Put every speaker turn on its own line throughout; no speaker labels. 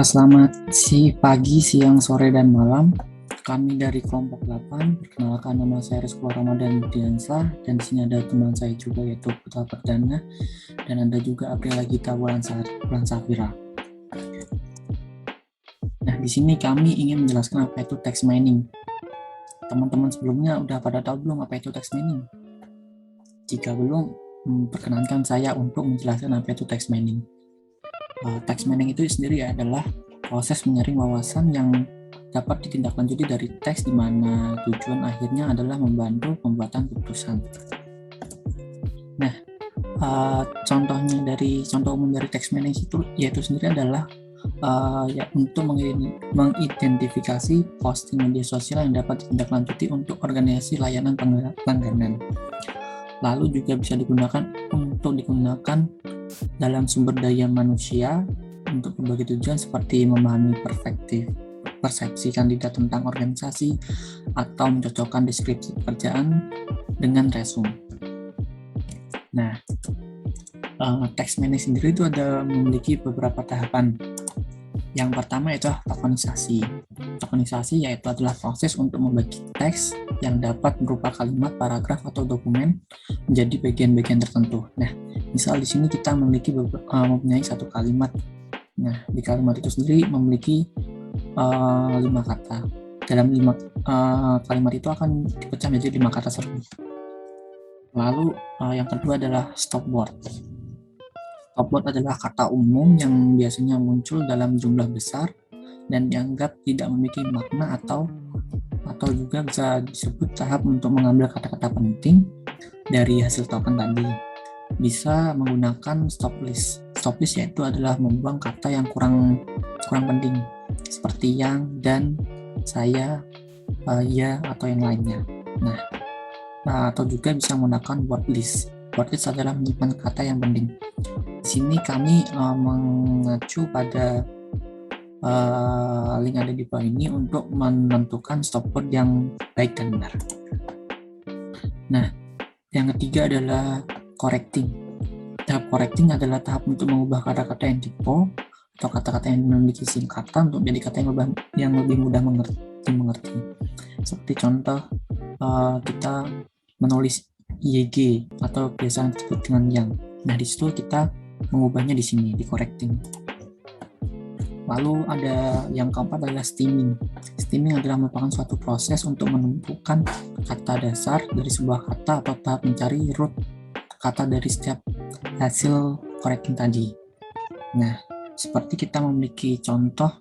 Selamat pagi, siang, sore, dan malam. Kami dari kelompok 8. Perkenalkan, nama saya Rizko Ramadan Diansah, dan di sini ada teman saya juga yaitu Putra Perdana, dan ada juga Aprila Gita Bulan Safira. Nah, di sini kami ingin menjelaskan apa itu text mining. Teman-teman sebelumnya udah pada tahu belum apa itu text mining? Jika belum, perkenankan saya untuk menjelaskan apa itu text mining. Text mining itu sendiri adalah proses menyaring wawasan yang dapat ditindaklanjuti dari teks, di mana tujuan akhirnya adalah membantu pembuatan keputusan. Nah, contohnya dari contoh umum dari text mining itu yaitu sendiri adalah untuk mengidentifikasi posting media sosial yang dapat ditindaklanjuti untuk organisasi layanan langganan. Lalu juga bisa digunakan dalam sumber daya manusia untuk berbagai tujuan seperti memahami persepsi kandidat tentang organisasi atau mencocokkan deskripsi pekerjaan dengan resume. Nah, text mining sendiri itu memiliki beberapa tahapan. Yang pertama itu tokenisasi. Tokenisasi yaitu adalah proses untuk membagi teks yang dapat berupa kalimat, paragraf, atau dokumen menjadi bagian-bagian tertentu. Nah, misal di sini kita mempunyai satu kalimat. Nah, di kalimat itu sendiri memiliki 5 kata. Dalam 5 kalimat itu akan dipecah menjadi 5 kata serbu. Lalu yang kedua adalah stopword. Stopword adalah kata umum yang biasanya muncul dalam jumlah besar dan dianggap tidak memiliki makna atau juga bisa disebut tahap untuk mengambil kata-kata penting dari hasil token tadi. Bisa menggunakan stop list. Stop list yaitu adalah membuang kata yang kurang penting seperti yang, dan, saya, ya, atau yang lainnya. Nah, atau juga bisa menggunakan word list. Word list adalah menyimpan kata yang penting. Di sini kami mengacu pada link ada di bawah ini untuk menentukan stopword yang baik dan benar. Nah, yang ketiga adalah correcting. Tahap correcting adalah tahap untuk mengubah kata-kata yang typo atau kata-kata yang memiliki singkatan untuk menjadi kata yang lebih mudah dimengerti. Seperti contoh, kita menulis YG atau biasa disebut dengan yang. Nah, di situ kita mengubahnya di sini, di correcting. Lalu ada yang keempat adalah stemming. Stemming adalah merupakan suatu proses untuk menentukan kata dasar dari sebuah kata atau tahap mencari root kata dari setiap hasil correcting tadi. Nah, seperti kita memiliki contoh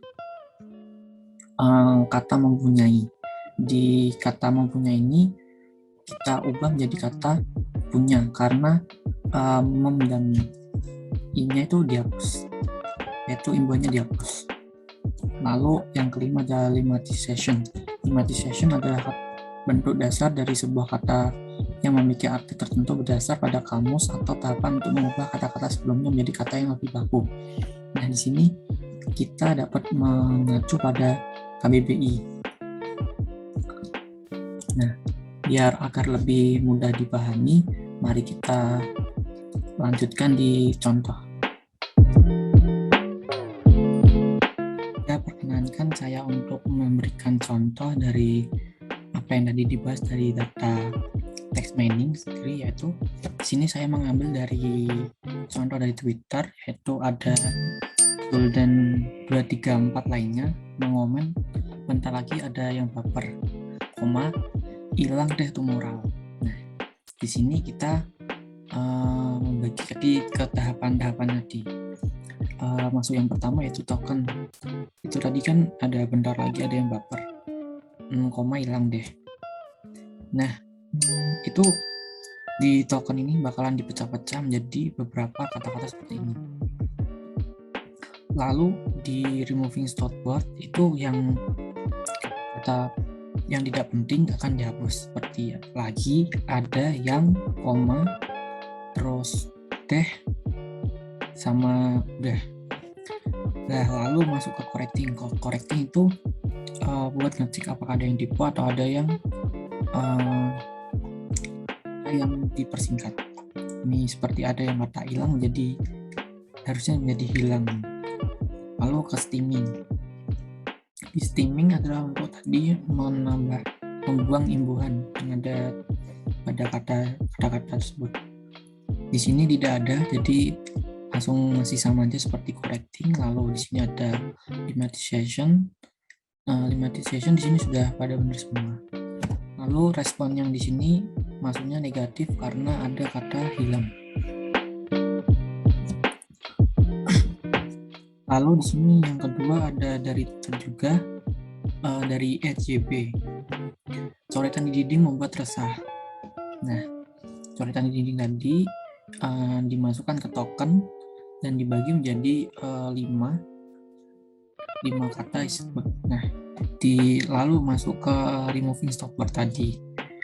kata mempunyai. Di kata mempunyai ini kita ubah menjadi kata punya karena mem dan i-nya itu dihapus, yaitu imbuhannya dihapus. Lalu yang kelima adalah lemmatization. Lemmatization adalah bentuk dasar dari sebuah kata yang memiliki arti tertentu berdasar pada kamus atau tahapan untuk mengubah kata-kata sebelumnya menjadi kata yang lebih baku. Nah, di sini kita dapat mengacu pada KBBI. Nah, biar agar lebih mudah dipahami, mari kita lanjutkan di contoh. Perkenankan saya untuk memberikan contoh dari apa yang tadi dibahas dari data text mining sendiri, yaitu di sini saya mengambil dari contoh dari Twitter, yaitu ada Golden 234 lainnya mengomen, bentar lagi ada yang baper, hilang deh tuh moral. Nah, di sini kita membagi ke tahapan-tahapan tadi. Masuk yang pertama yaitu token. Itu tadi kan ada bentar lagi ada yang baper, hilang deh. Nah, itu di token ini bakalan dipecah-pecah menjadi beberapa kata-kata seperti ini. Lalu di removing stopword itu yang kata yang tidak penting akan dihapus, seperti lagi, ada, yang, terus deh, sama udah. Nah, lalu masuk ke correcting. Correcting itu buat ngecek apakah ada yang typo atau ada yang dipersingkat. Ini seperti ada yang kata hilang, jadi harusnya menjadi hilang. Lalu ke steaming. Di steaming adalah untuk tadi membuang imbuhan yang ada pada kata-kata tersebut. Di sini tidak ada, jadi langsung masih sama aja seperti correcting. Lalu di sini ada lemmatization. Lemmatization di sini sudah pada benar semua. Lalu respon yang di sini maksudnya negatif karena ada kata hilang. Lalu di sini yang kedua ada dari Twitter juga, dari RJB. Coretan di dinding membuat resah. Nah, coretan di dinding tadi dimasukkan ke token dan dibagi menjadi 5 kata. Nah, lalu masuk ke removing stopword tadi.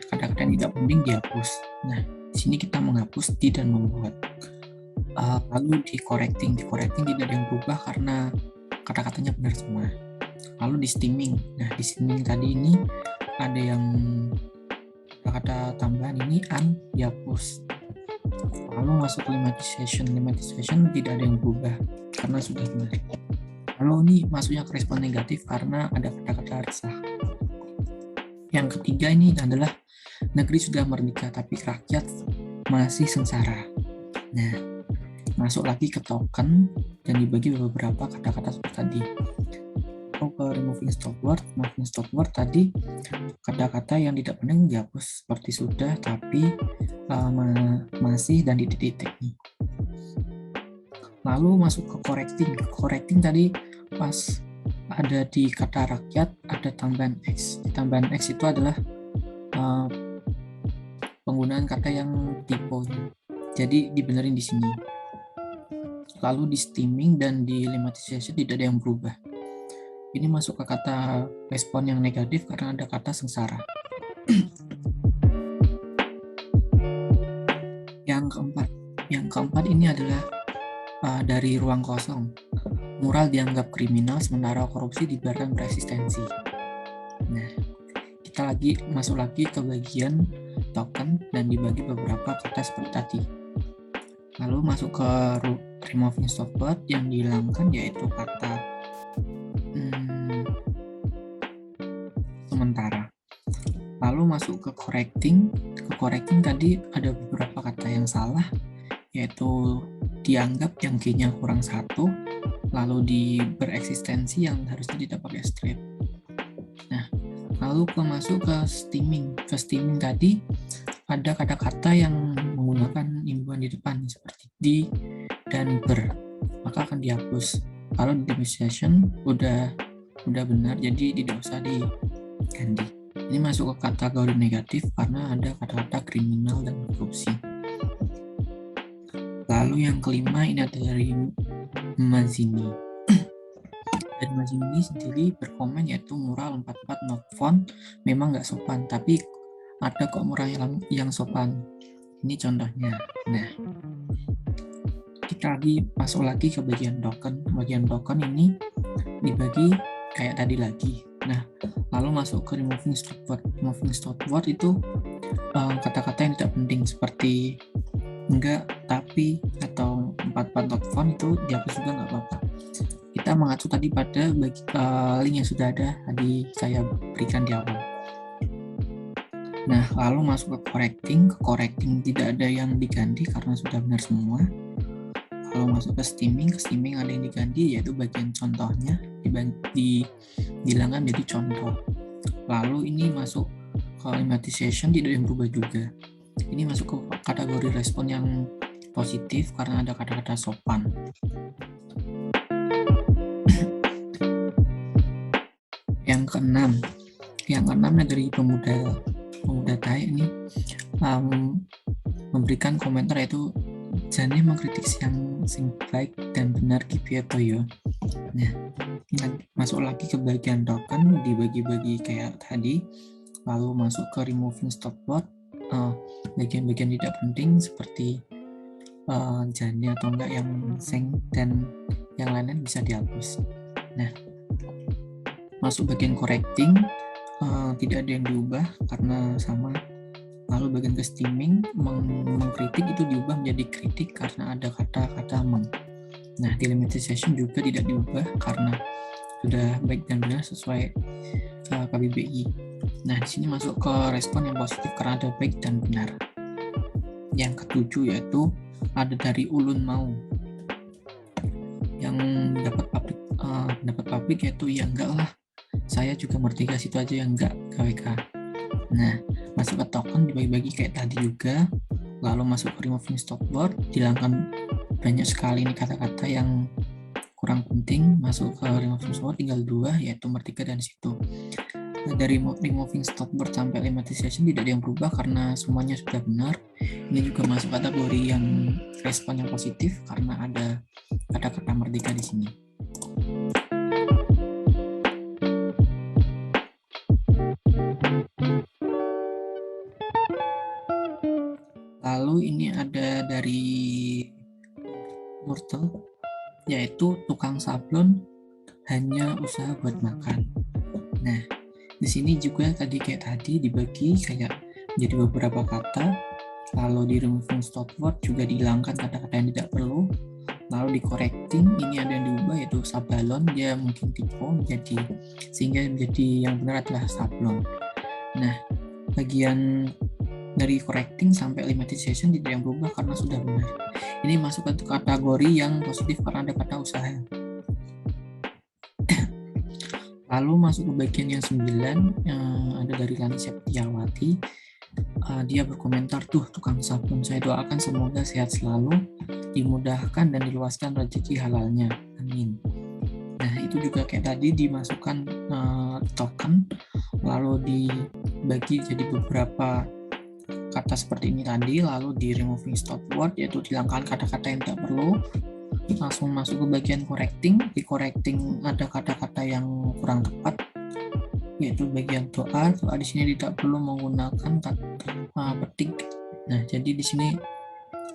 Kata-kata yang tidak penting dihapus. Nah, di sini kita menghapus di dan membuat. Lalu di correcting tidak ada yang berubah karena kata-katanya benar semua. Lalu di steaming. Nah, di steaming tadi ini ada yang kata tambahan ini dihapus. Lalu masuk ke lemmatization tidak ada yang berubah karena sudah benar. Lalu ini masuknya ke respon negatif karena ada kata-kata resah. Yang ketiga ini adalah negeri sudah merdeka tapi rakyat masih sengsara. Nah, masuk lagi ke token dan dibagi beberapa kata-kata seperti tadi. Atau ke removing stopword tadi kata-kata yang tidak penting dihapus seperti sudah, tapi, masih, dan titik-titik. Lalu masuk ke correcting tadi pas ada di kata rakyat ada tambahan X. Di tambahan X itu adalah penggunaan kata yang typo, jadi dibenerin di sini. Lalu di steaming dan di lemmatization tidak ada yang berubah. Ini masuk ke kata respon yang negatif karena ada kata sengsara. Yang keempat ini adalah dari ruang kosong. Mural dianggap kriminal sementara korupsi dibiarkan bereksistensi. Nah, kita masuk lagi ke bagian token dan dibagi beberapa kata seperti tadi. Lalu masuk ke removing stopword yang dihilangkan yaitu kata sementara. Lalu masuk ke correcting. Tadi ada beberapa kata yang salah, yaitu dianggap yang G-nya kurang 1, lalu di bereksistensi yang harusnya tidak pakai strip. Nah, lalu masuk ke steaming. Ke steaming tadi ada kata-kata yang menggunakan imbuhan di depan seperti di dan ber, maka akan dihapus. Kalau di demonstration udah benar, jadi tidak usah diganti. Ini masuk ke kategori negatif karena ada kata-kata kriminal dan korupsi. Lalu yang kelima ini ada dari Mazini. Dan Mazini sendiri berkomen yaitu mural 44 not font memang nggak sopan, tapi ada kok mural yang sopan. Ini contohnya. Nah, kita masuk lagi ke bagian token. Bagian token ini dibagi kayak tadi lagi. Nah, lalu masuk ke removing stopword. Removing stopword itu kata-kata yang tidak penting seperti enggak, tapi, atau 44 not font itu dihapus juga nggak apa-apa. Kita mengacu tadi pada link yang sudah ada tadi saya berikan di awal. Nah, lalu masuk ke correcting. Ke correcting tidak ada yang diganti karena sudah benar semua. Kalau masuk ke steaming ada yang diganti yaitu bagian contohnya dihilangkan jadi contoh. Lalu ini masuk ke lemmatization tidak ada yang berubah juga. Ini masuk ke kategori respon yang positif karena ada kata-kata sopan. Yang keenam dari pemuda Thai ini memberikan komentar yaitu Jane mengkritik yang sing baik dan benar gitu ya. Nah, masuk lagi ke bagian token dibagi-bagi kayak tadi. Lalu masuk ke removing stopword, bagian-bagian tidak penting seperti Jane atau enggak yang sing dan yang lainnya bisa dihapus. Nah, masuk bagian correcting, tidak ada yang diubah karena sama. Lalu bagian ke steaming, mengkritik itu diubah menjadi kritik karena ada kata-kata meng. Nah, di limited session juga tidak diubah karena sudah baik dan benar sesuai KBBI. Nah, di sini masuk ke respon yang positif karena ada baik dan benar. Yang ketujuh yaitu ada dari ulun mau. Yang dapat publik yaitu ya enggak lah, saya juga merdeka, situ aja yang enggak KWK. Nah, masuk ke token dibagi-bagi kayak tadi juga. Lalu masuk ke removing stopword, dihilangkan banyak sekali nih kata-kata yang kurang penting. Masuk ke removing stopword tinggal 2 yaitu merdeka dan situ. Dari removing stopword sampai lemmatization tidak ada yang berubah karena semuanya sudah benar. Ini juga masuk kategori yang respon yang positif karena ada kata-kata merdeka di sini. Lalu ini ada dari Murtel, yaitu tukang sablon hanya usaha buat makan. Nah, di sini juga kayak tadi dibagi kayak jadi beberapa kata. Lalu di removing stopword juga dihilangkan kata-kata yang tidak perlu. Lalu di correcting ini ada yang diubah yaitu sablon, dia mungkin tipe menjadi sehingga menjadi yang benar adalah sablon. Nah, bagian dari correcting sampai lemmatization tidak yang berubah karena sudah benar. Ini masuk ke kategori yang positif karena ada kata usaha. Lalu masuk ke bagian yang 9, ada dari Lani Septiawati. Dia berkomentar, tuh tukang sablon, saya doakan semoga sehat selalu, dimudahkan dan diluaskan rezeki halalnya, amin. Nah, itu juga kayak tadi dimasukkan token, lalu dibagi jadi beberapa kata seperti ini tadi, lalu di removing stopword yaitu dihilangkan kata-kata yang tidak perlu. Langsung masuk ke bagian correcting. Di correcting ada kata-kata yang kurang tepat, yaitu bagian doa. Doa di sini tidak perlu menggunakan petik. Nah, jadi di sini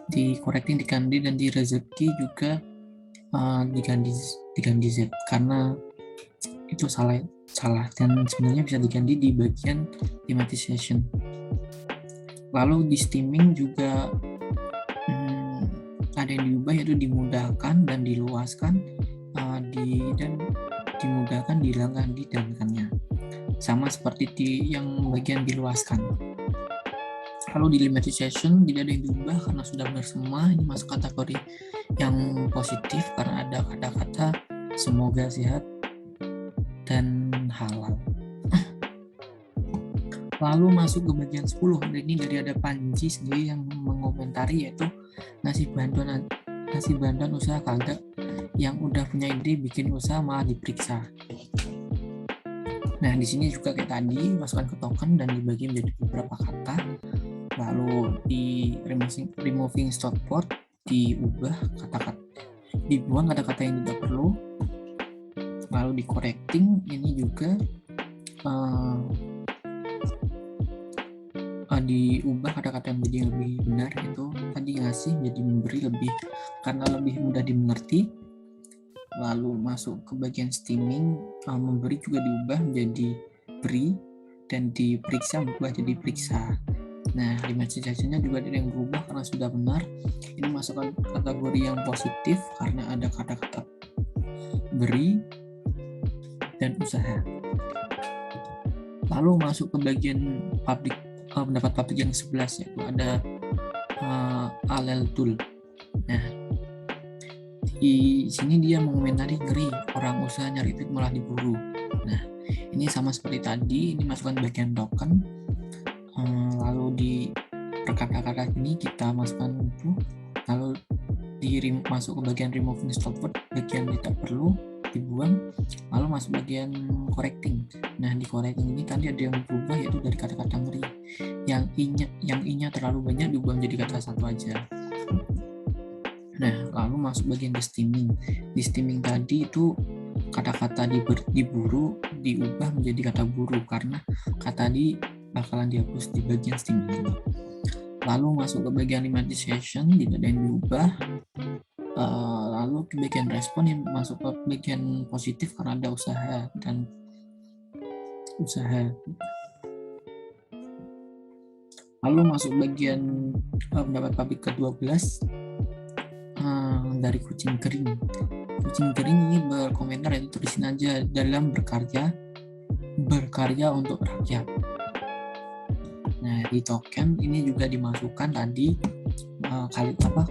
di correcting diganti dan di rezeki juga diganti Z karena itu salah dan sebenarnya bisa diganti di bagian lemmatization. Lalu di steaming juga ada yang diubah yaitu dimudahkan dan diluaskan, dan dimudahkan dihilangkan dihilangkannya, sama seperti yang bagian diluaskan. Lalu di lemmatization tidak ada yang diubah karena sudah benar semua. Ini masuk kategori yang positif karena ada kata-kata semoga sehat dan halal. Lalu masuk ke bagian 10. Ini dari ada Panji sendiri yang mengomentari yaitu ngasih bantuan usaha kagak, yang udah punya ide bikin usaha malah diperiksa. Nah, di sini juga kayak tadi masukkan ke token dan dibagi menjadi beberapa kata. Lalu di removing stopword diubah kata-kata, dibuang kata-kata yang tidak perlu. Lalu di correcting ini juga diubah kata-kata yang menjadi lebih benar, itu tadi ngasih jadi memberi lebih karena lebih mudah dimengerti. Lalu masuk ke bagian steaming, memberi juga diubah menjadi beri dan diperiksa berubah jadi periksa. Nah, lemmatization-nya juga ada yang berubah karena sudah benar. Ini masuk ke kategori yang positif karena ada kata-kata beri dan usaha. Lalu masuk ke bagian pendapat publik yang 11 yaitu ada Alel Tul. Nah, di sini dia mengomentari ngeri orang usaha nyari duit malah diburu. Nah, ini sama seperti tadi, ini masukkan bagian token. Lalu di kata-kata ini kita masukkan itu, lalu masuk ke bagian removing stopword, bagian tidak perlu dibuang, lalu masuk bagian correcting. Nah, di correcting ini tadi ada yang berubah yaitu dari kata-kata ngeri, yang i-nya terlalu banyak diubah menjadi kata satu aja. Nah, lalu masuk bagian di steaming. Di steaming tadi itu kata-kata diburu diubah menjadi kata buru karena kata di bakalan dihapus di bagian steaming ini. Lalu masuk ke bagian lemmatization, tidak ada yang diubah. Lalu ke bagian respon yang masuk ke bagian positif karena ada usaha dan usaha. Lalu masuk bagian pendapat publik ke-12 dari Kucing Kering. Kucing Kering ini berkomentar, yaitu tulisin aja dalam berkarya untuk rakyat. Nah, di token ini juga dimasukkan tadi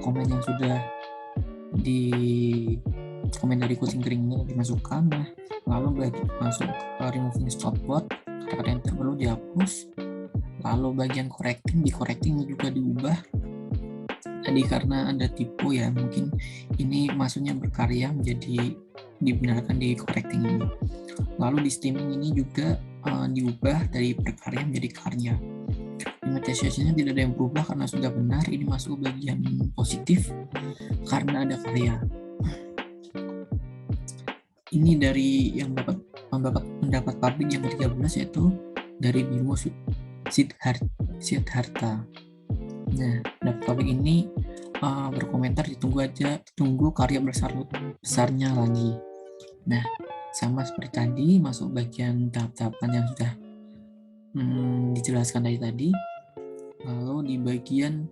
komen yang sudah di komen dari Kucing Kering ini dimasukkan. Nah, lalu masuk ke removing stopword, kata-kata yang tak perlu dihapus. Lalu bagian correcting, di correcting juga diubah. Tadi karena ada typo ya, mungkin ini maksudnya berkarya menjadi dibenarkan di correcting ini. Lalu di stemming ini juga diubah dari berkarya menjadi karya. Monetization-nya tidak ada yang berubah karena sudah benar. Ini masuk bagian positif karena ada karya. Ini dari yang pendapat publik yang ke-13, yaitu dari Bimo Siddhartha. Nah, pendapat publik ini berkomentar tunggu karya besarnya lagi. Nah, sama seperti tadi, masuk bagian tahap-tahapan yang sudah dijelaskan tadi. Lalu di bagian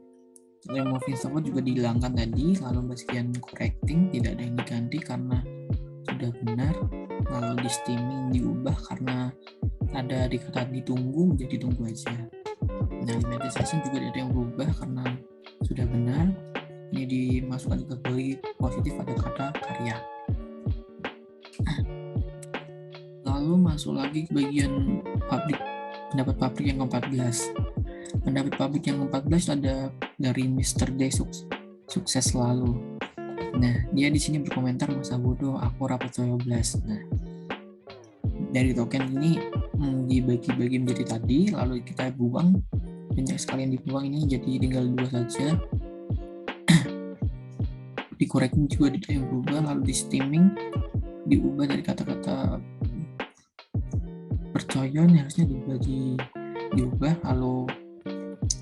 removing stopword juga dihilangkan tadi. Lalu bagian correcting tidak ada yang diganti karena sudah benar. Lalu di stemming diubah karena ada dikata ditunggu menjadi tunggu aja. Nah, monetization juga tidak ada yang berubah karena sudah benar. Ini dimasukkan ke kategori positif, ada kata karya. Lalu masuk lagi ke bagian pendapat publik yang ke-14. Pendapat publik yang ke-14 ada dari Mr. D sukses selalu. Nah, dia di sini berkomentar, masa bodoh aku rapat 12. Nah, dari token ini dibagi-bagi menjadi tadi, lalu kita buang, banyak sekali yang dibuang, ini jadi tinggal 2 saja. Di correcting juga tidak yang berubah. Lalu di stemming diubah dari kata-kata percoyon, harusnya diubah, lalu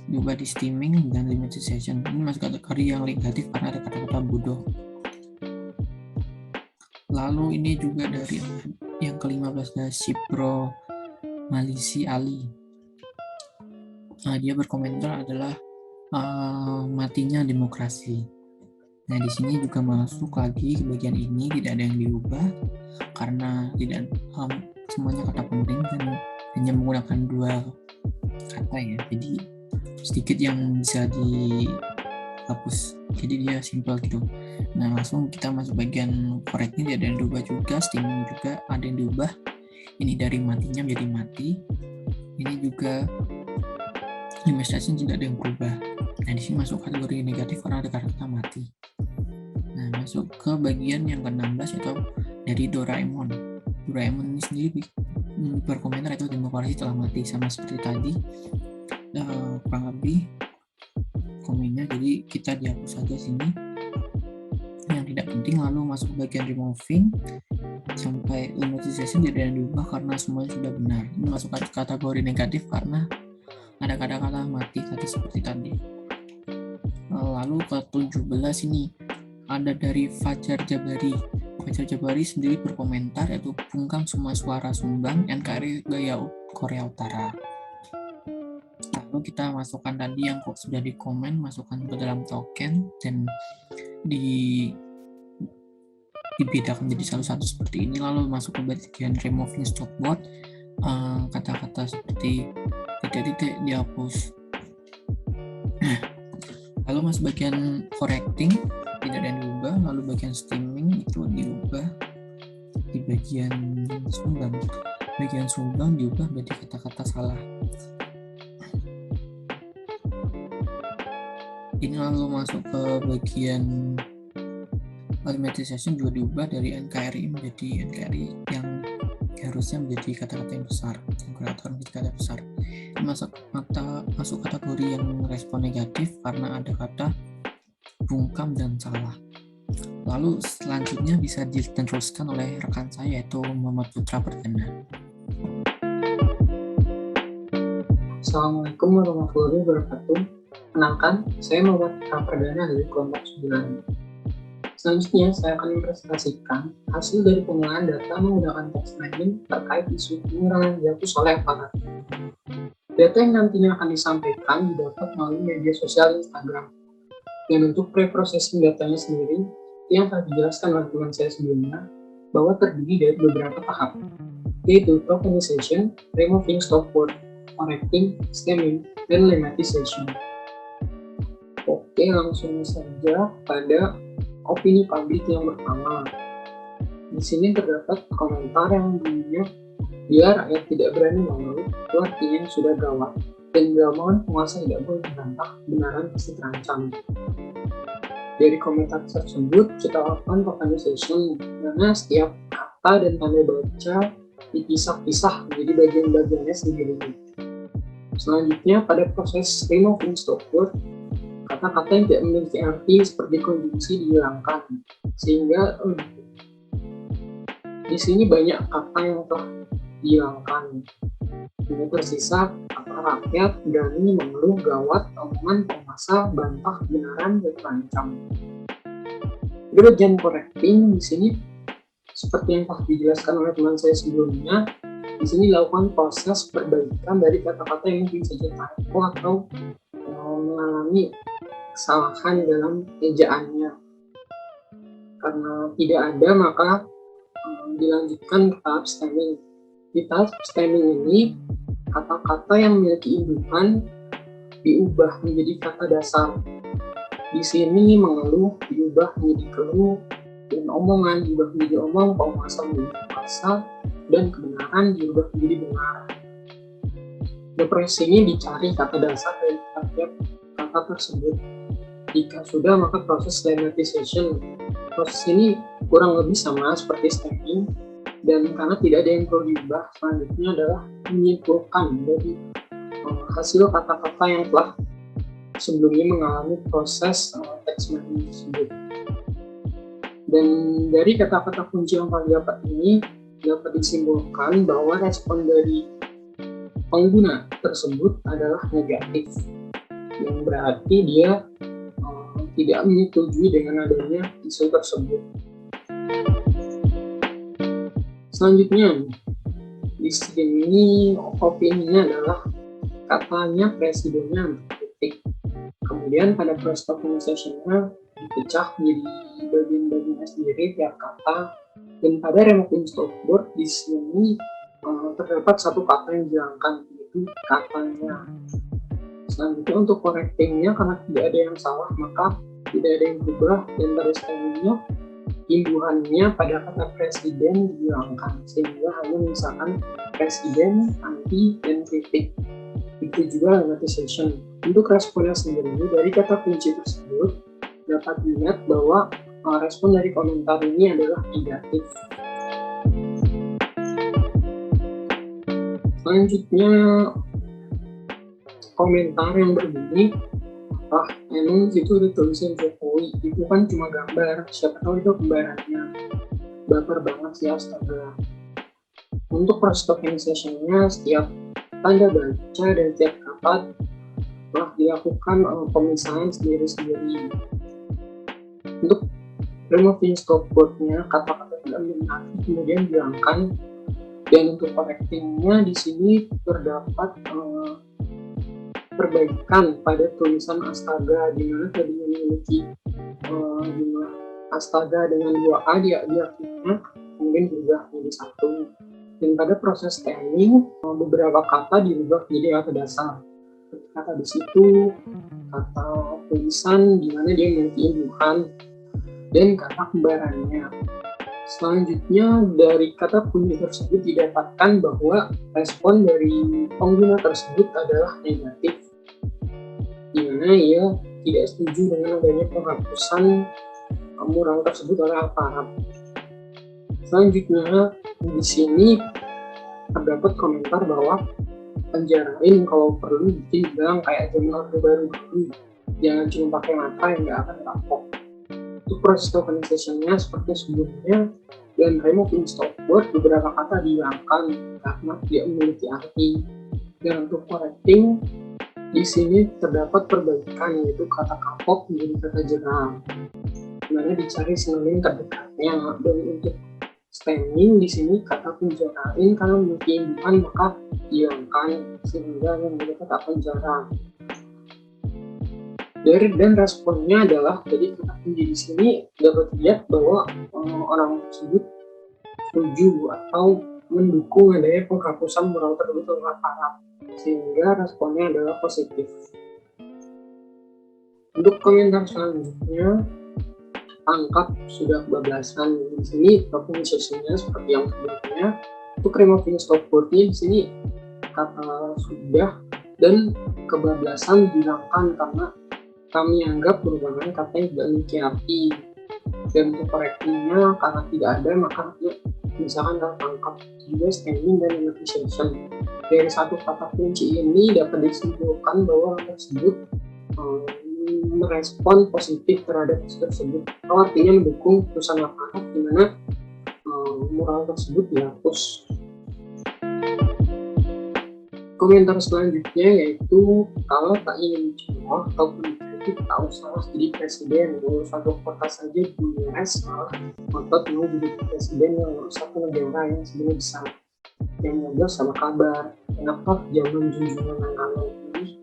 diubah di stemming dan monetization. Ini masuk kategori yang negatif karena ada kata-kata bodoh. Lalu ini juga dari yang ke-15 dari Sipro Malisi Ali. Dia berkomentar adalah matinya demokrasi. Nah, di sini juga masuk lagi ke bagian ini, tidak ada yang diubah karena tidak semuanya kata penting dan hanya menggunakan 2 kata ya. Jadi sedikit yang bisa dihapus. Jadi dia simple gitu. Nah, langsung kita masuk bagian correcting, tidak ada yang diubah juga, stemming juga ada yang diubah. Ini dari matinya menjadi mati. Ini juga administration tidak ada yang berubah. Nah, di sini masuk kategori negatif karena ada kata mati. Nah, masuk ke bagian yang ke-16, yaitu dari Doraemon. Doraemon ini sendiri berkomentar itu demokrasi telah mati, sama seperti tadi, kurang lebih komennya. Jadi kita dihapus saja sini yang tidak penting. Lalu masuk ke bagian removing sampai monetization tidak ada yang diubah karena semuanya sudah benar. Ini masuk kategori negatif karena ada kata-kata mati tadi seperti tadi. Lalu ke 17 ini ada dari Fajar Jabari. Fajar Jabari sendiri berkomentar, yaitu bungkam semua suara sumbang NKRI gaya Korea Utara. Lalu kita masukkan tadi yang sudah dikomen, masukkan ke dalam token dan dibedakan jadi satu-satu seperti ini. Lalu masuk ke bagian removing stopword, kata-kata seperti titik-titik dihapus. Lalu masuk bagian correcting, tidak ada yang diubah. Lalu bagian stemming itu diubah di bagian sumbang. Bagian sumbang diubah menjadi kata-kata salah. Ini lalu masuk ke bagian monetization juga diubah dari NKRI menjadi NKRI yang harusnya menjadi kata-kata yang besar, yang kreator menjadi kata besar. Ini masuk kategori yang respon negatif karena ada kata bungkam dan salah. Lalu selanjutnya bisa diteruskan oleh rekan saya, yaitu Muhammad Putra Perdana.
Assalamualaikum warahmatullahi wabarakatuh. Kenalkan, saya Muhammad Putra Perdana dari kelompok 9. Selanjutnya, saya akan mempresentasikan hasil dari pengolahan data menggunakan text mining terkait isu pengurangan dihapus oleh aparat. Data yang nantinya akan disampaikan didapat melalui media sosial Instagram. Dan untuk pre-processing datanya sendiri, yang telah dijelaskan oleh teman saya sebelumnya, bahwa terdiri dari beberapa tahap, yaitu tokenization, removing stop word, correcting, stemming, dan lemmatization. Oke, langsung saja pada opini publik yang pertama. Di sini terdapat komentar yang bunyinya, "Bila rakyat tidak berani mengeluh, itu artinya sudah gawat, dan gauman penguasa tidak boleh dibantah, kebenaran pasti terancam." Dari komentar tersebut, kita lakukan tokenization, karena setiap kata dan tanda baca dipisah-pisah menjadi bagian-bagiannya sendiri. Selanjutnya, pada proses removing stop word, kata-kata yang tidak memiliki arti seperti konjungsi dihilangkan, sehingga di sini banyak kata yang telah dihilangkan. Ini tersisa kata rakyat, berani, mengeluh, gawat, omongan, penguasa, bantah, kebenaran, dan terancam. Di bagian correcting di sini seperti yang telah dijelaskan oleh teman saya sebelumnya, di sini dilakukan proses perbaikan dari kata-kata yang mungkin saja typo atau mengalami kesalahan dalam ejaannya. Karena tidak ada, maka dilanjutkan ke tahap stemming. Di tahap stemming ini, kata-kata yang memiliki indukan diubah menjadi kata dasar. Di sini mengeluh diubah menjadi keluh, dan omongan diubah menjadi omong, penguasa menjadi penguasa, dan kebenaran diubah menjadi benar. Depresi ini dicari kata dasar dari setiap kata tersebut. Jika sudah, maka proses lemmatization. Proses ini kurang lebih sama seperti stemming, dan karena tidak ada yang perlu diubah, selanjutnya adalah menyimpulkan dari hasil kata-kata yang telah sebelumnya mengalami proses text mining tersebut. Dan dari kata-kata kunci yang telah didapat ini dapat disimpulkan bahwa respon dari pengguna tersebut adalah negatif, yang berarti dia tidak menyetujui dengan adanya isu tersebut. Selanjutnya, di sini opininya adalah katanya presidennya kritik. Kemudian pada proses tokenization-nya dipecah menjadi bagian-bagiannya sendiri tiap kata. Dan pada removing stop word di sini terdapat satu kata yang dihilangkan, yaitu katanya. Selanjutnya untuk correcting-nya, karena tidak ada yang salah maka tidak ada yang berubah, dan pada stemming-nya imbuhannya pada kata presiden dihilangkan, sehingga hanya misalkan presiden, anti, dan kritik. Itu juga lemmatization. Untuk responnya sendiri dari kata kunci tersebut dapat dilihat bahwa respon dari komentar ini adalah negatif. Selanjutnya komentar yang berbunyi, emang itu udah tulisan Jokowi, itu kan cuma gambar, siapa tahu itu kembarannya. Baper banget sih, astaga. Untuk proses tokenization-nya, setiap tanda baca dan setiap kata telah dilakukan pemisahan sendiri-sendiri. Untuk removing stop word-nya, kata-kata tidak menarti kemudian dihilangkan. Dan untuk correcting-nya di sini terdapat perbaikan pada tulisan astaga, di mana tadinya memiliki jumlah astaga dengan 2A di akhirnya kemudian berubah menjadi 1. Dan pada proses stemming beberapa kata dirubah menjadi kata dasar, kata di situ, kata tulisan di mana dia memiliki imbuhan, dan kata kembarannya. Selanjutnya dari kata kunci tersebut didapatkan bahwa respon dari pengguna tersebut adalah negatif, di mana ia tidak setuju dengan adanya penghapusan mural tersebut oleh aparat. Selanjutnya di sini terdapat komentar bahwa penjarain kalau perlu, bikin bilang kayak zaman Orde Baru dulu, jangan cuma pakai mata yang nggak akan kapok. Untuk proses tokenization-nya seperti sebelumnya, dan removing stop word beberapa kata dihilangkan karena tidak memiliki arti. Dan untuk correcting di sini terdapat perbaikan, yaitu kata kapok menjadi kata jerah, dimana dicari sinonim terdekatnya. Dan untuk stemming di sini kata penjarain karena menyimpan maka hilangkan sehingga yang mendapat penjara. Dan responnya adalah, jadi kata kunci di sini dapat dilihat bahwa orang tersebut setuju atau mendukung adanya penghapusan mural tersebut oleh aparat, sehingga responnya adalah positif. Untuk komentar selanjutnya, tangkap sudah kebablasan. Di sini organisasinya seperti yang sebelumnya. Untuk removing stopword-nya di sini kata sudah dan kebablasan dihilangkan karena kami anggap merupakan kata yang tidak memiliki arti. Dan untuk correcting-nya karena tidak ada maka misalkan tangkap juga stemming dan negotiation. Dari satu kata kunci ini dapat disimpulkan bahwa orang tersebut merespon positif terhadap isu tersebut, atau artinya mendukung keputusan aparat di mana mural tersebut dihapus. Komentar selanjutnya yaitu kalau tak ingin dicemooh ataupun dikritik tak usah jadi presiden, ngurus satu kota saja beres malah ngotot mau jadi presiden yang ngurus satu negara yang sebenarnya besar. Yang jelas sama kabar, kenapa jangan junjungan yang ini.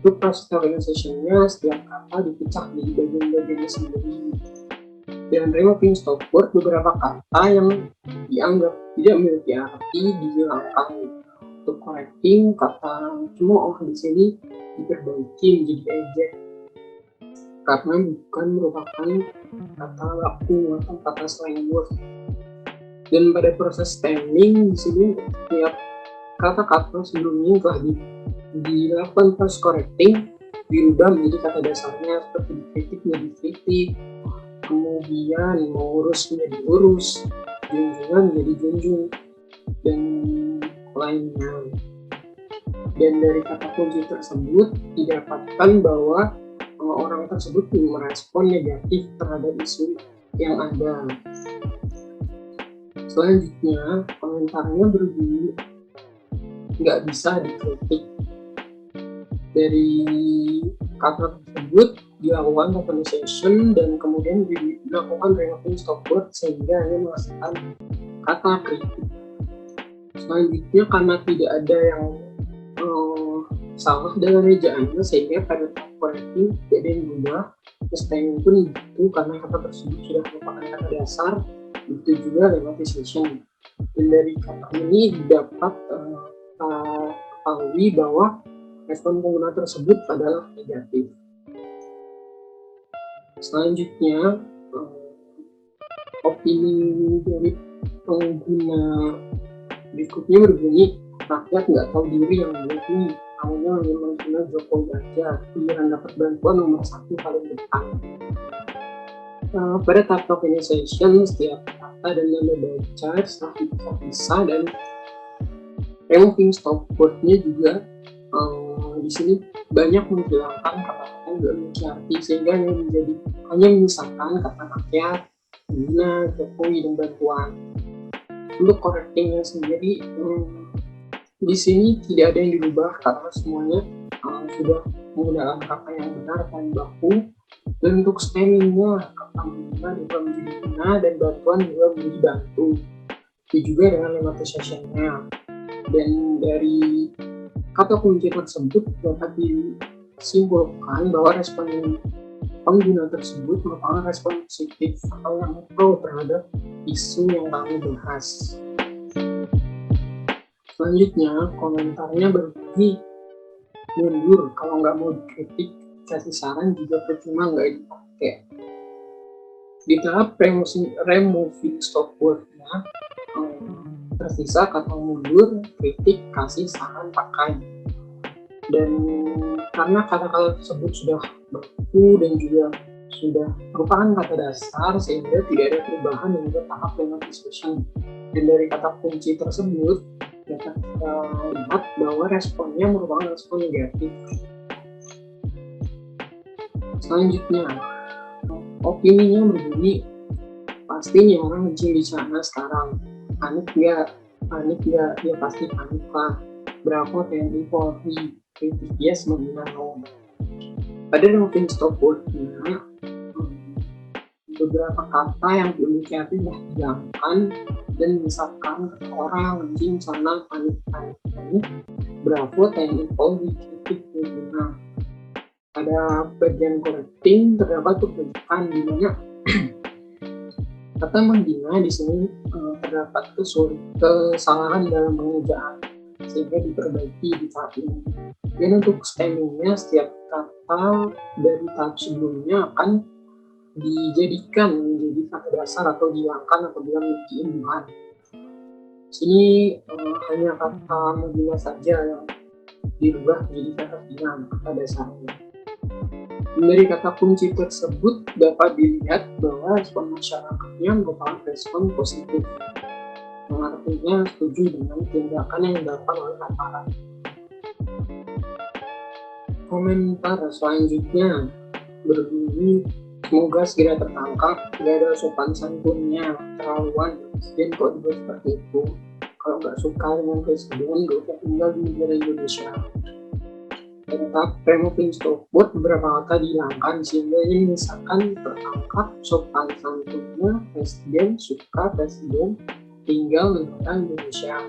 Untuk proses organization-nya, setiap kata dipecah di bagian-bagiannya sendiri. Dan removing stopword, beberapa kata yang dianggap tidak memiliki arti dihilangkan. Untuk correcting, kata cemooh di sini diperbaiki menjadi ejek karena bukan merupakan kata laku atau kata slang word. Dan pada proses stemming di sini setiap kata-kata sebelumnya telah dilakukan proses correcting dirubah menjadi kata dasarnya, seperti dikritik menjadi kritik, kemudian mengurus menjadi urus, junjungan menjadi junjung, dan lainnya. Dan dari kata kunci tersebut didapatkan bahwa orang tersebut merespon negatif terhadap isu yang ada. Selanjutnya komentarnya berbunyi nggak bisa dikritik. Dari kata tersebut dilakukan tokenization dan kemudian dilakukan removing stopword sehingga hanya menghasilkan kata kritik. Selanjutnya karena tidak ada yang salah dalam ejaannya sehingga pada tahap correcting tidak ada yang berubah. Stemming pun itu karena kata tersebut sudah merupakan kata dasar, itu juga lematization. Dan dari kata ini dapat ketahui bahwa respon pengguna tersebut adalah negatif. Selanjutnya opini dari pengguna berikutnya berbunyi, rakyat nggak tahu diri yang ini, tahunya memang cuma Jokowi aja, pilihan dapat bantuan nomor 1 paling depan. Pada tahap tokenization, setiap kata dan nada baca setelah dipisah-pisah dan removing stopword-nya juga di sini banyak menghilangkan kata-kata yang tidak memiliki arti sehingga hanya menyisakan kata rakyat, pengguna, Jokowi, dan bantuan. Untuk correcting-nya sendiri di sini tidak ada yang dirubah karena semuanya sudah menggunakan kata yang benar dan baku. Dan untuk stemming-nya kata mengguna juga menjadi guna dan bantuan juga menjadi bantu. Itu juga dengan lematization-nya. Dan dari kata kunci tersebut dapat disimpulkan bahwa respon pengguna tersebut merupakan respon positif atau yang pro terhadap isu yang kami bahas. Selanjutnya, komentarnya berbunyi mundur kalau nggak mau dikritik, kasih saran juga percuma nggak dipakai. Di tahap removing stopword-nya tersisa kata mundur, kritik, kasih saran, pakai. Dan karena kata-kata tersebut sudah baku dan juga sudah merupakan kata dasar sehingga tidak ada perubahan dan juga tahap lematization. Dan dari kata kunci tersebut dapat kita lihat bahwa responnya merupakan respon negatif. Selanjutnya, opininya berbunyi pastinya orang kencing di sana sekarang. Panik nggak, ya pasti panik lah. Berapa TNI Polri, kritik yes mengenai no. Pada removing stopword-nya beberapa kata yang demikian telah dihilangkan dan misalkan kata orang, anjing, sana, panik, bravo, TNI, Polri, kritik, pengguna. Pada bagian correcting terdapat penunjukan di mana kata menghina di sini terdapat kesalahan dalam pengejaan sehingga diperbaiki di tahap ini. Dan untuk stemmingnya, setiap kata dari tahap sebelumnya akan dijadikan menjadi kata dasar atau dihilangkan apabila memiliki imbuhan. Sini hanya kata menghina saja yang dirubah menjadi kata hina, kata dasarnya. Dari kata kunci tersebut dapat dilihat bahwa respon masyarakatnya merupakan respon positif, yang artinya setuju dengan tindakan yang dilakukan oleh aparat. Komentar selanjutnya berbunyi, semoga segera tertangkap, gak ada sopan santunnya, terlaluan, presiden kok dibuat seperti itu. Kalau nggak suka dengan presiden, gak usah tinggal di negara Indonesia. Tetap removing stopword beberapa kata dihilangkan sehingga ini misalkan tertangkap, sopan santunnya, presiden, suka presiden, tinggal negara Indonesia.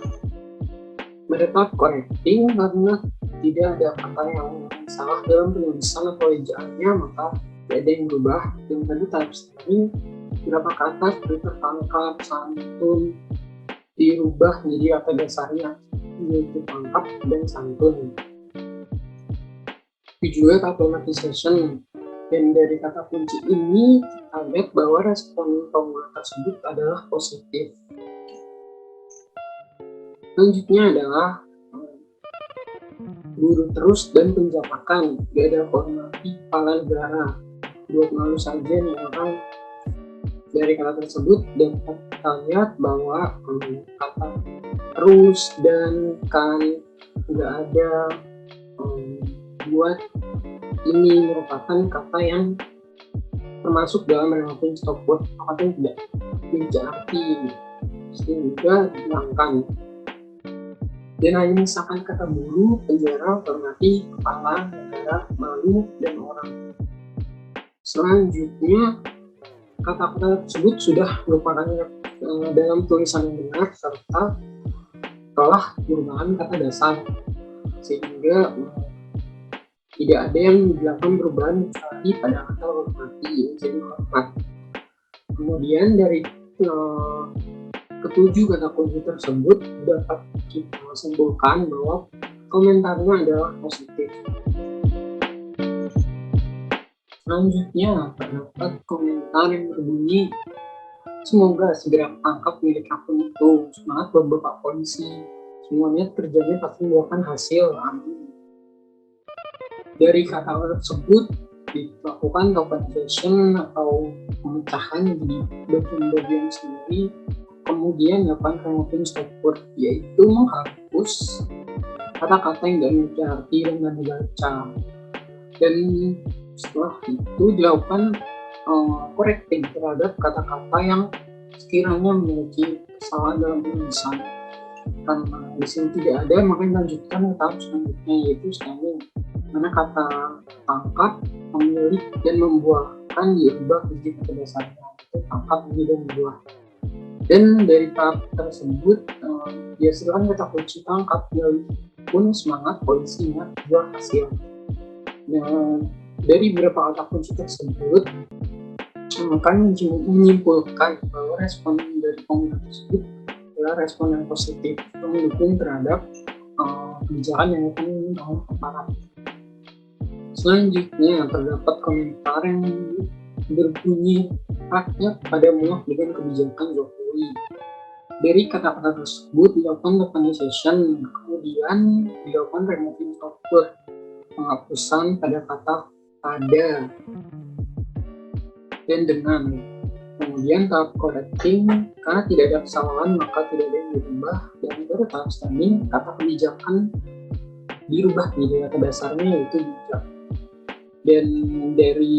Menetap correcting karena tidak ada kata yang salah dalam penulisan atau ejaannya, maka tidak ada yang berubah. Dan tadi tahap ini beberapa kata seperti tertangkap, santun dirubah menjadi kata dasarnya, yaitu tangkap dan santun. Juga tahap automatization, dan dari kata kunci ini kita lihat bahwa respon pengguna tersebut adalah positif. Selanjutnya adalah guru terus dan penjabakan, gak ada hormati kepala negara, buat malu saja nih orang. Dari kata tersebut dapat kita lihat bahwa kata terus dan kan gak ada buat ini merupakan kata yang termasuk dalam removing stopword, apakah tidak memiliki arti sehingga dihilangkan. Dan hanya misalkan kata buruh, penjara, hormati, kepala, negara, malu, dan orang. Selanjutnya, kata-kata tersebut sudah merupakan dalam tulisan yang benar serta telah merupakan kata dasar, sehingga tidak ada yang dilakukan perubahan kecuali pada kata hormati, jadi hormat. Kemudian dari ketujuh kata kunci tersebut dapat kita simpulkan bahwa komentarnya adalah positif. Selanjutnya terdapat komentar yang berbunyi, semoga segera tangkap milik akun itu, semangat Bapak polisi, semuanya kerjanya pasti membuahkan hasil, amin. Dari kata tersebut dilakukan compensation atau pemecahan di bagian-bagian sendiri, kemudian dilakukan removing stopword, yaitu menghapus kata-kata yang tidak memiliki arti dan tidak dibaca. Dan setelah itu dilakukan correcting terhadap kata-kata yang sekiranya memiliki kesalahan dalam penulisan. Karena di sini tidak ada, maka dilanjutkan ke tahap selanjutnya, yaitu stemming, mana kata tangkap, memilih, dan membuahkan diubah menjadi kata dasarnya, itu tangkap, memilih, dan membuah. Dan dari tahap tersebut dihasilkan kata kunci tangkap, pun semangat polisi ingat buah hasil. Nah, dari beberapa kata kunci tersebut akan menyimpulkan bahwa respon dari pengguna tersebut adalah respon yang positif, mendukung terhadap kebijakan yang akan dilakukan aparat. Selanjutnya terdapat komentar yang berbunyi, rakyat pada muak dengan kebijakan Jokowi. Dari kata-kata tersebut dilakukan tokenization, kemudian dilakukan removing stopword, penghapusan pada kata pada dan dengan. Kemudian tahap correcting, karena tidak ada kesalahan maka tidak ada yang dirubah. Dan pada tahap stemming, kata kebijakan dirubah menjadi kata dasarnya, yaitu bijak. Dan dari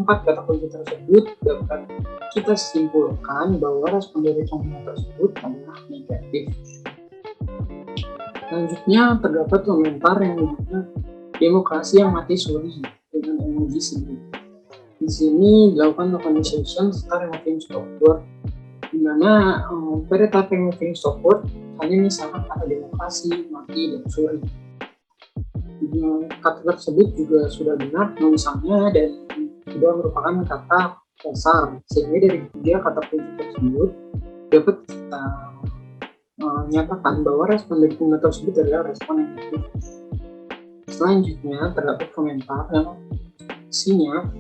4 kata kunci tersebut dapat kita simpulkan bahwa respon dari pengguna tersebut adalah negatif. Selanjutnya terdapat komentar yang dimana demokrasi yang mati suri dengan emoji sedih. Di sini dilakukan tokenization serta removing stopword, di mana pada tahap removing stopword hanya misalkan kata demokrasi, mati, dan suri. Kata tersebut juga sudah benar misalnya dan sudah merupakan kata dasar, sehingga dari ketiga kata kunci tersebut dapat kita nyatakan bahwa respon dari pengguna tersebut adalah respon negatif. Selanjutnya terdapat komentar yang isinya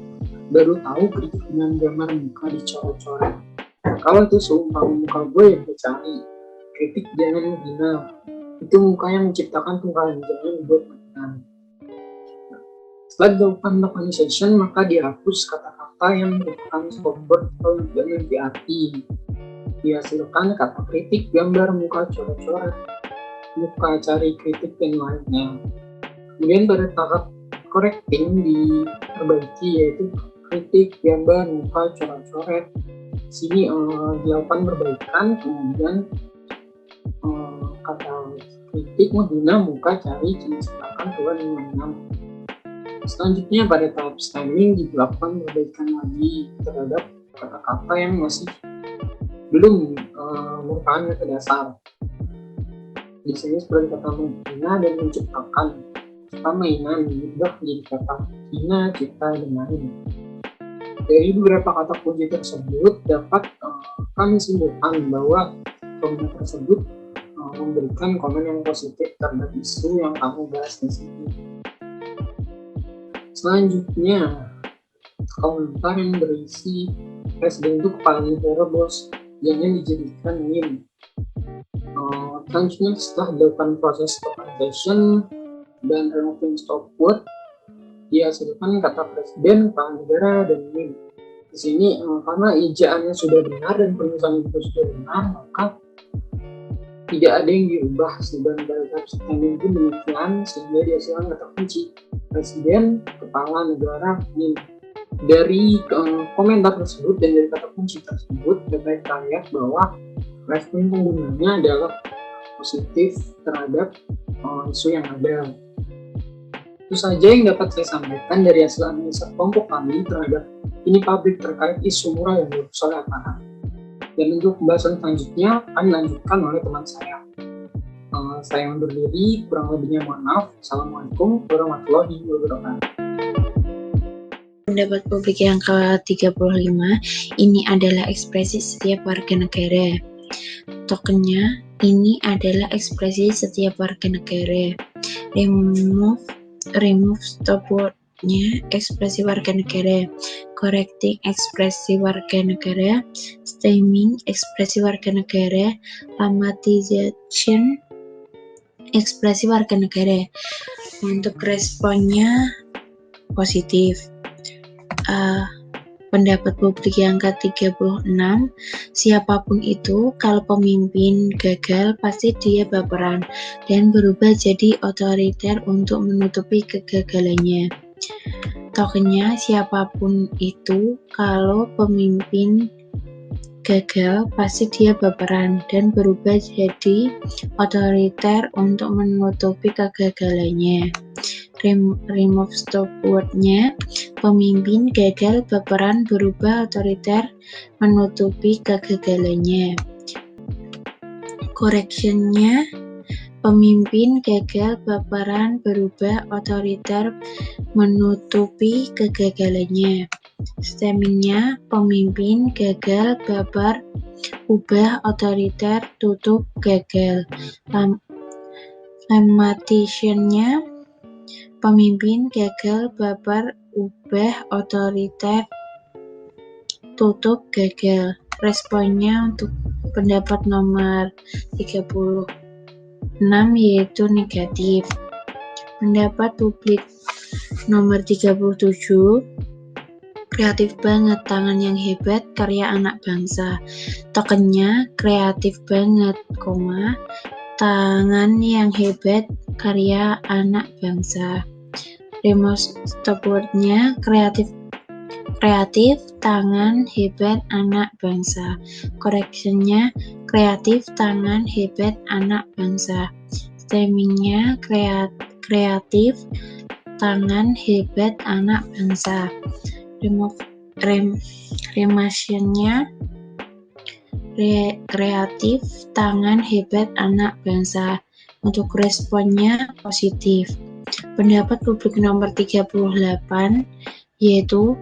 baru tahu kritik dengan gambar muka dicoret-coret. Kalau itu seumpama muka gue yang dicari, kritik jangan menghina. Itu muka yang menciptakan tunggalan, jangan dibuat mainan. Setelah dilakukan tokenization, maka dihapus kata-kata yang merupakan stopword atau tidak memiliki arti. Dihasilkan kata kritik, gambar, muka, coret-coret, muka, cari, kritik, dan lainnya. Kemudian pada tahap correcting diperbaiki, yaitu kritik, gambar, muka, coret-coret. Sini dilakukan perbaikan, kemudian kata kritik, menghina, muka, cari, menciptakan, Tuhan, mengenang. Selanjutnya pada tahap stemming dilakukan perbaikan lagi terhadap kata-kata yang masih belum merupakan kata dasar. Di sini seperti kata menghina dan menciptakan, kata mainan berubah menjadi kata hina, cipta, dan lain. Dari beberapa kata kunci tersebut dapat kami simpulkan bahwa komen tersebut memberikan komen yang positif terhadap isu yang kamu bahas di sini. Selanjutnya, komentar yang berisi presiden itu kepala negara bos, jangan dijadikan meme. Selanjutnya, setelah dilakukan proses tokenization dan removing stopword, dihasilkan kata presiden, kepala negara, dan meme. Di sini karena ejaannya sudah benar dan penulisan itu sudah benar, maka tidak ada yang diubah. Dan pada tahap stemming pun demikian, sehingga dihasilkan kata kunci presiden, kepala negara, meme. Dari komentar tersebut dan dari kata kunci tersebut dapat kita lihat bahwa respon penggunanya adalah positif terhadap isu yang ada. Itu saja yang dapat saya sampaikan dari hasil analisa kelompok kami terhadap ini publik terkait isu murah yang diurus oleh aparat. Dan untuk pembahasan selanjutnya akan dilanjutkan oleh teman saya. Saya undur diri, kurang lebihnya mohon maaf. Assalamualaikum warahmatullahi wabarakatuh.
Pendapat publik yang ke-35, ini adalah ekspresi setiap warga negara. Tokennya, ini adalah ekspresi setiap warga negara. Remove stopword-nya, ekspresi warga negara. Correcting, ekspresi warga negara. Stemming, ekspresi warga negara. Lemmatization, ekspresi warga negara. Untuk responnya positif. Pendapat publik yang ke-36, siapapun itu kalau pemimpin gagal pasti dia baperan dan berubah jadi otoriter untuk menutupi kegagalannya. Tokennya, siapapun itu kalau pemimpin gagal pasti dia baperan dan berubah jadi otoriter untuk menutupi kegagalannya. Remove stopword-nya, pemimpin gagal baperan berubah otoriter menutupi kegagalannya. Correction-nya, pemimpin gagal baperan berubah otoriter menutupi kegagalannya. Stemming-nya, pemimpin gagal baper ubah otoriter tutup gagal. Lemmatization-nya, pemimpin gagal baper ubah otoriter tutup gagal. Responnya untuk pendapat nomor 36 yaitu negatif. Pendapat publik nomor 37, kreatif banget, tangan yang hebat, karya anak bangsa. Tokennya kreatif banget, tangan yang hebat, karya anak bangsa. Remove stopword-nya, kreatif, tangan hebat, anak bangsa. Correction-nya, kreatif, tangan hebat, anak bangsa. Stemming-nya, kreatif, tangan hebat, anak bangsa. Remove Remarknya kreatif, tangan hebat anak bangsa. Untuk responnya positif. Pendapat publik nomor 38 yaitu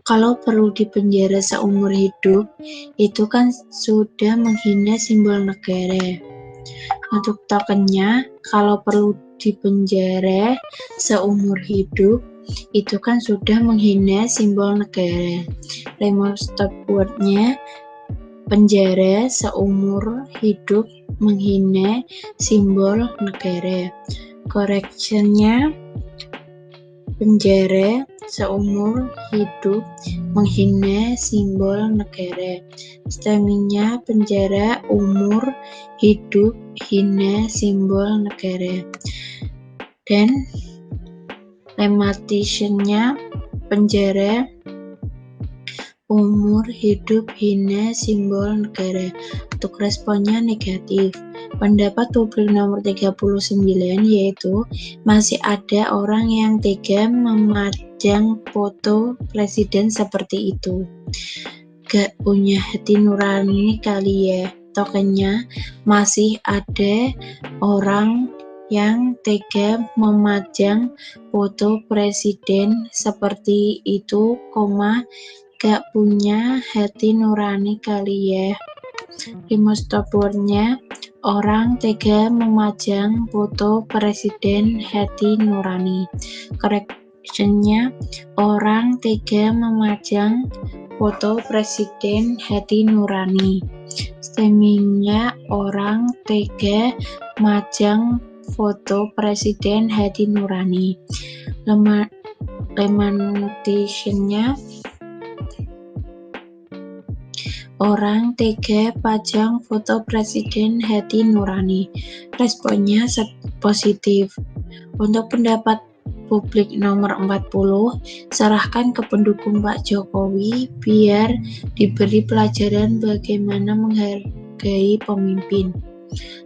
kalau perlu dipenjara seumur hidup itu kan sudah menghina simbol negara. Untuk tokennya, kalau perlu dipenjara seumur hidup itu kan sudah menghina simbol negara. Remote stop word-nya penjara seumur hidup menghina simbol negara. Correction-nya penjara seumur hidup menghina simbol negara. Stemming-nya penjara umur hidup hina simbol negara. Dan limitation-nya penjara umur hidup hina simbol negara. Untuk responnya negatif. Pendapat publik nomor 39 yaitu masih ada orang yang tega memajang foto presiden seperti itu. Gak punya hati nurani kali ya. Tokennya masih ada orang yang tega memajang foto presiden seperti itu, gak punya hati nurani kali ya. Remote stop word-nya orang tega memajang foto presiden hati nurani. Correction-nya orang tega memajang foto presiden hati nurani. Stemming-nya orang tega majang foto presiden hati nurani. Limitation-nya orang tega pajang foto presiden hati nurani. Responnya positif. Untuk pendapat publik nomor 40, serahkan ke pendukung Pak Jokowi biar diberi pelajaran bagaimana menghargai pemimpin.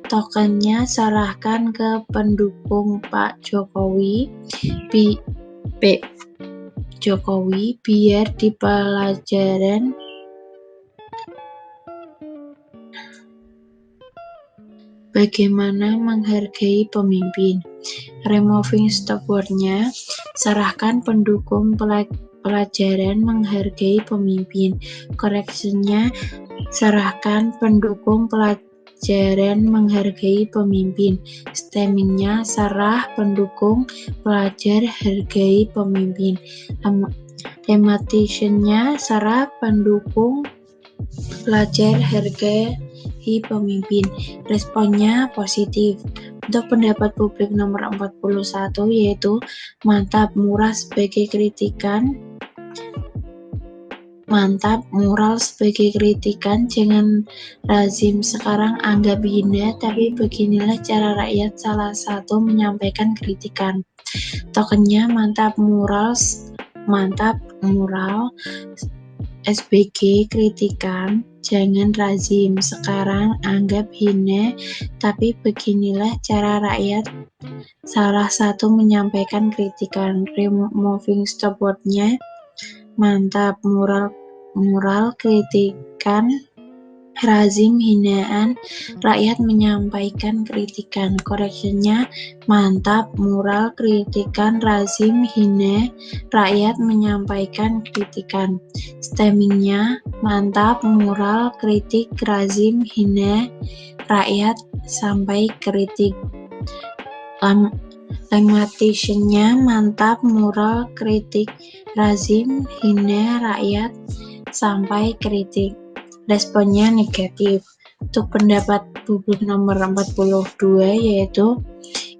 Tokennya serahkan ke pendukung Pak Jokowi biar dipelajaran bagaimana menghargai pemimpin. Removing stop word-nya serahkan pendukung pelajaran menghargai pemimpin. Correction-nya serahkan pendukung pelajaran menghargai pemimpin. Stemming-nya serah pendukung pelajar hargai pemimpin. Limitation-nya serah pendukung pelajar hargai pemimpin. Responnya positif. Untuk pendapat publik nomor 41 yaitu mantap moral sebagai kritikan. Mantap moral sebagai kritikan, jangan lazim sekarang anggap hina, tapi beginilah cara rakyat salah satu menyampaikan kritikan. Tokennya mantap moral SBG kritikan, jangan lazim sekarang anggap hina, tapi beginilah cara rakyat salah satu menyampaikan kritikan. Removing stop word-nya mantap moral kritikan, lazim hinaan, rakyat menyampaikan kritikan. Correction-nya mantap moral kritikan, lazim hina, rakyat menyampaikan kritikan. Stemming-nya mantap moral kritik, lazim hina, rakyat sampai kritik. Limitation-nya mantap moral kritik, lazim hina, rakyat sampai kritik. Responnya negatif. Untuk pendapat publik nomor 42 yaitu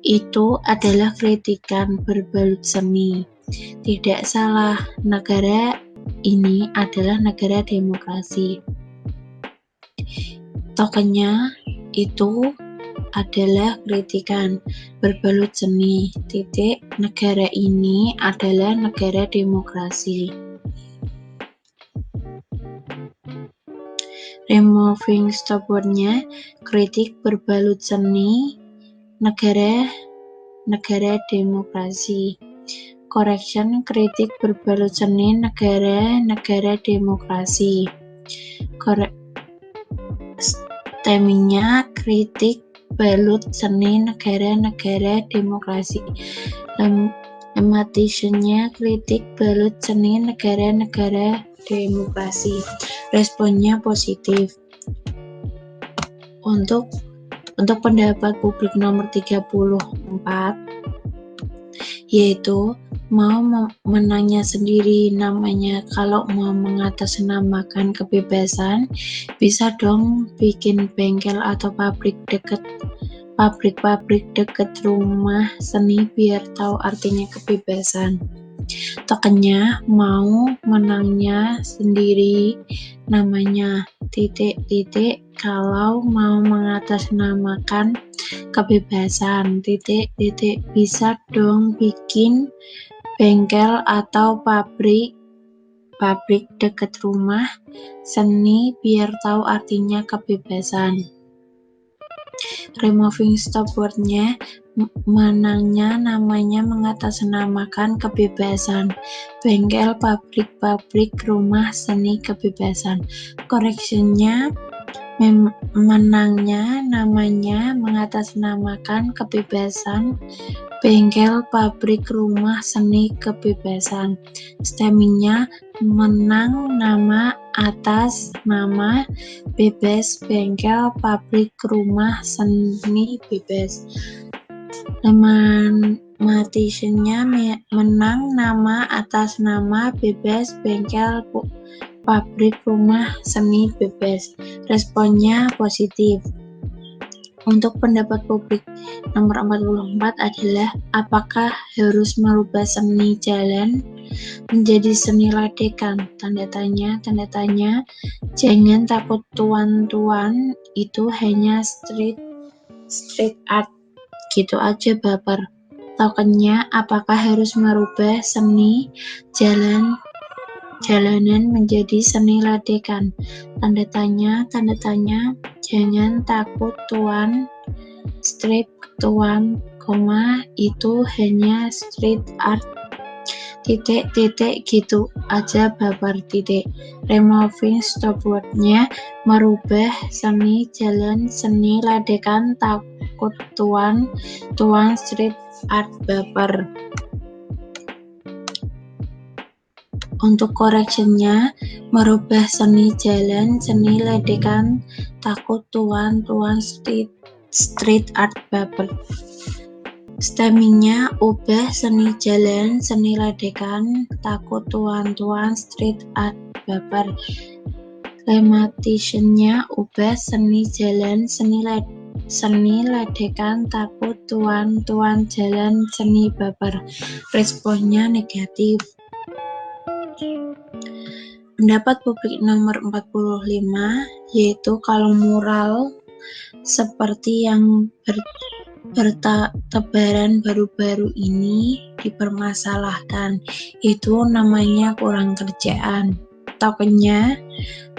itu adalah kritikan berbalut seni. Tidak salah, negara ini adalah negara demokrasi. Tokennya itu adalah kritikan berbalut seni. Negara ini adalah negara demokrasi. Removing stop word-nya kritik berbalut seni, negara demokrasi. correction, kritik berbalut seni, negara demokrasi. Stemmingnya kritik balut seni, negara demokrasi. Lematitionnya kritik balut seni, negara demokrasi. Responnya positif. Untuk pendapat publik nomor 34, yaitu mau menanya sendiri namanya. Kalau mau mengatasnamakan kebebasan, bisa dong bikin bengkel atau pabrik deket rumah seni biar tahu artinya kebebasan. Tokennya mau menanya sendiri namanya kalau mau mengatasnamakan kebebasan bisa dong bikin bengkel atau pabrik dekat rumah seni biar tahu artinya kebebasan. Removing stopwordnya menangnya namanya mengatasnamakan kebebasan. Bengkel, pabrik, rumah seni kebebasan. Correctionnya menangnya namanya mengatasnamakan kebebasan. Bengkel, pabrik, rumah seni kebebasan. Stemmingnya menang nama atas nama bebas, bengkel, pabrik, rumah seni bebas. Lematitionnya menang nama atas nama bebas, bengkel, pabrik, rumah seni bebas. Responnya positif. Untuk pendapat publik nomor 44 adalah apakah harus merubah seni jalan menjadi seni ladekan? Tanda tanya. Jangan takut tuan-tuan, itu hanya street art. Gitu aja baper. Tokennya apakah harus merubah seni jalanan menjadi seni ladekan? Tanda tanya. Jangan takut tuan, strip tuan, itu hanya street art. Gitu aja baper. Removing stopwordnya merubah seni jalan, seni ladekan, takut tuan, street art baper. Untuk correctionnya merubah seni jalan, seni ladekan, takut tuan, street art baper. Stemmingnya ubah seni jalan, seni ladekan, takut tuan, street art baper. Lematitionnya ubah seni jalan, seni ladekan, takut tuan, jalan, seni baper. Responnya negatif. Pendapat publik nomor 45, yaitu kalau mural seperti yang bertebaran baru-baru ini dipermasalahkan, itu namanya kurang kerjaan. Tokennya,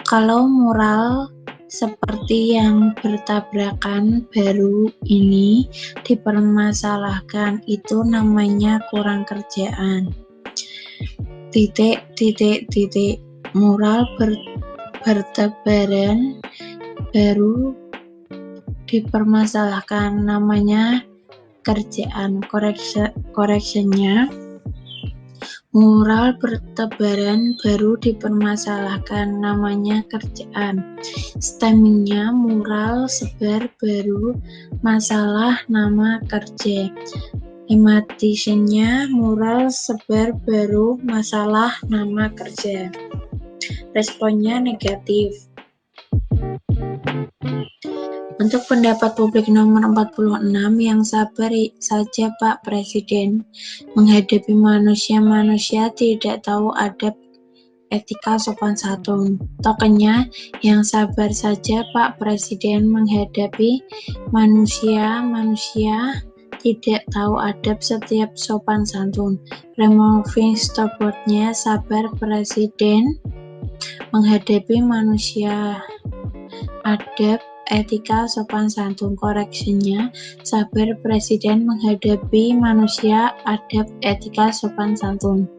kalau mural seperti yang bertabrakan baru ini dipermasalahkan, itu namanya kurang kerjaan. Mural bertebaran baru dipermasalahkan, namanya kerjaan. Correctionnya mural bertebaran baru dipermasalahkan, namanya kerjaan. Stemmingnya mural sebar baru, masalah, nama kerja. Lematitionnya mural sebar baru, masalah, nama kerja. Responnya negatif. Untuk pendapat publik nomor 46, yang sabar saja Pak Presiden, menghadapi manusia tidak tahu adab etika sopan santun. Tokennya, yang sabar saja Pak Presiden, menghadapi manusia tidak tahu adab setiap sopan santun. Removing stopwordnya sabar Presiden menghadapi manusia adab etika sopan santun. Correctionnya, sabar presiden menghadapi manusia, adab etika sopan santun.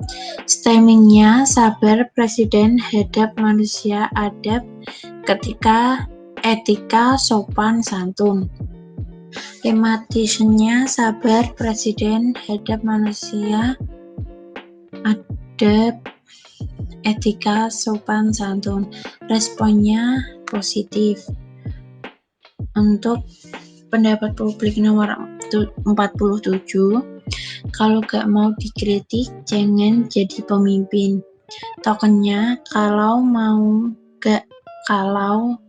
Stemmingnya, sabar presiden hadap manusia, adab ketika etika sopan santun. Lematitionnya, sabar presiden hadap manusia, adab etika sopan santun. Responnya positif. Untuk pendapat publik nomor 47, kalau gak mau dikritik jangan jadi pemimpin. Tokennya, kalau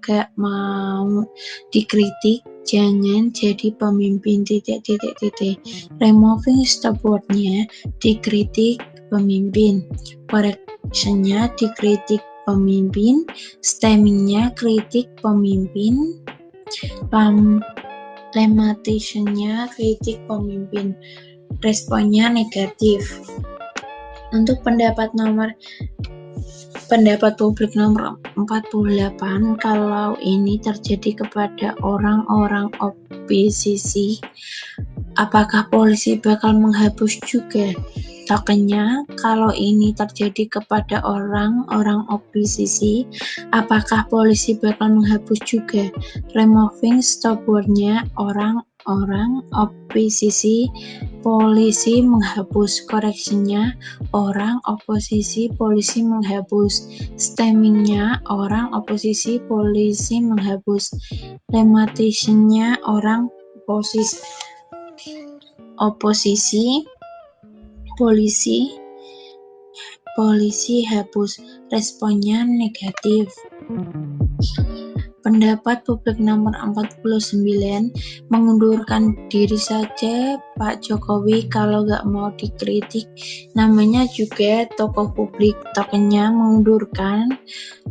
gak mau dikritik jangan jadi pemimpin. Removing stopwordnya, dikritik pemimpin. Correctionnya, dikritik pemimpin. Stemmingnya, kritik pemimpin. Lematitionnya, kritik pemimpin. Responnya negatif. Untuk pendapat publik nomor 48, kalau ini terjadi kepada orang-orang oposisi, apakah polisi bakal menghapus juga? Tokennya, kalau ini terjadi kepada orang-orang oposisi, apakah polisi bakal menghapus juga? Removing stopwordnya, orang-orang oposisi, polisi menghapus. Correctionnya, orang oposisi, polisi menghapus. Stemmingnya, orang oposisi, polisi menghapus. Lematitionnya, orang oposisi, polisi hapus. Responnya negatif. Pendapat publik nomor 49, mengundurkan diri saja Pak Jokowi kalau gak mau dikritik, namanya juga tokoh publik. Tokennya, mengundurkan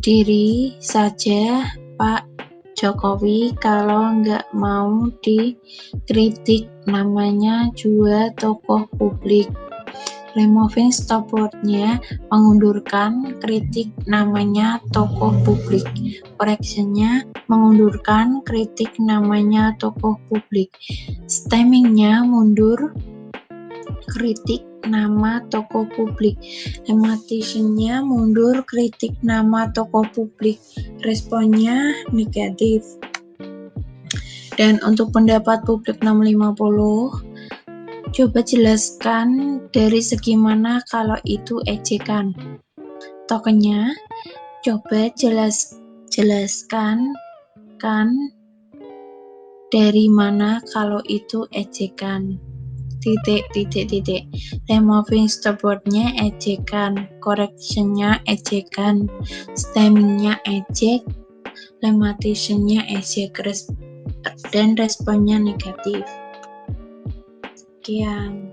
diri saja Pak Jokowi kalau gak mau dikritik, namanya juga tokoh publik. Removing stopwordnya, mengundurkan, kritik, namanya tokoh publik. Correctionnya, mengundurkan, kritik, namanya tokoh publik. Stemmingnya, mundur, kritik, nama tokoh publik. Lematitionnya, mundur, kritik, nama tokoh publik. Responnya negatif. Dan untuk pendapat publik nomor 50, coba jelaskan dari segi mana kalau itu ejekan. Tokennya, coba jelaskan dari mana kalau itu ejekan. Removing stopwordnya, ejekan. Correctionnya, ejekan. Stemmingnya, ejek. Lematitionnya, ejek. Dan responnya negatif. Sekian.